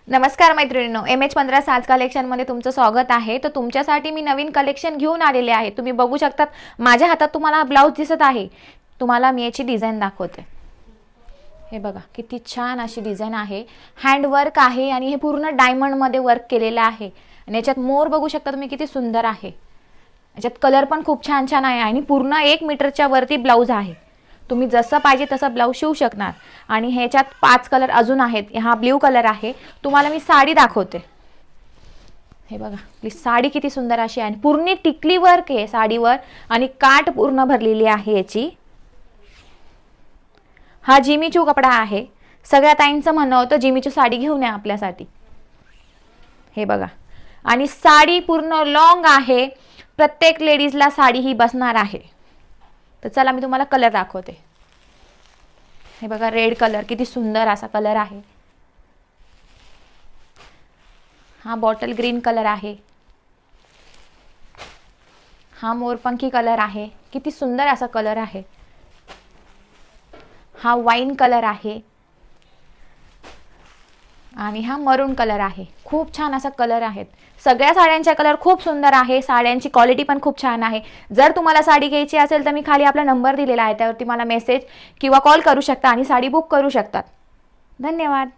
नमस्कार मैत्रिणींनो, MH15 साज कलेक्शनमध्ये तुमचं स्वागत आहे। तर तुमच्यासाठी मी नवीन कलेक्शन घेऊन आलेले आहे। तुम्ही बघू शकता माझ्या हातात तुम्हाला ब्लाउज दिसत आहे। तुम्हाला मी याची डिझाइन दाखवते। हे बघा किती छान अशी डिझाइन आहे, हँड वर्क आहे आणि हे पूर्ण डायमंड मध्ये वर्क केलेलं आहे आणि याच्यात मोर बघू शकता तुम्ही किती सुंदर आहे। याच्यात कलर पण खूप छान छान आहे आणि पूर्ण 1 मीटरच्या वरती ब्लाउज आहे। तुम्ही जसं पाहिजे तसं ब्लाउज शिवू शकणार आणि ह्याच्यात 5 कलर अजून आहेत। हा ब्ल्यू कलर आहे। तुम्हाला मी साडी दाखवते। हे बघा ही साडी किती सुंदर अशी आहे, पूर्ण टिकली वर्क आहे साडीवर आणि काठ पूर्ण भरलेली आहे याची। हा जिमीचू कपडा आहे। सगळ्या ताईंचं म्हणणं होतं जिमीचू साडी घेऊन या आपल्यासाठी। हे बघा आणि साडी पूर्ण लॉंग आहे, प्रत्येक लेडीजला साडी ही बसणार आहे। तर चला मी तुम्हाला कलर दाखवते। हे बघा रेड कलर किती सुंदर असा कलर आहे। हा बॉटल ग्रीन कलर आहे। हा मोरपंखी कलर आहे, किती सुंदर असा कलर आहे। हा वाईन कलर आहे आणि हा मरून कलर आहे। खूप छान असा कलर आहेत। सगळ्या साड्यांचे कलर खूप सुंदर आहे, साड्यांची क्वालिटी पण खूप छान आहे। जर तुम्हाला साडी घ्यायची असेल तर मी खाली आपला नंबर दिलेला आहे, त्यावरती मला मेसेज किंवा कॉल करू शकता आणि साडी बुक करू शकता। धन्यवाद।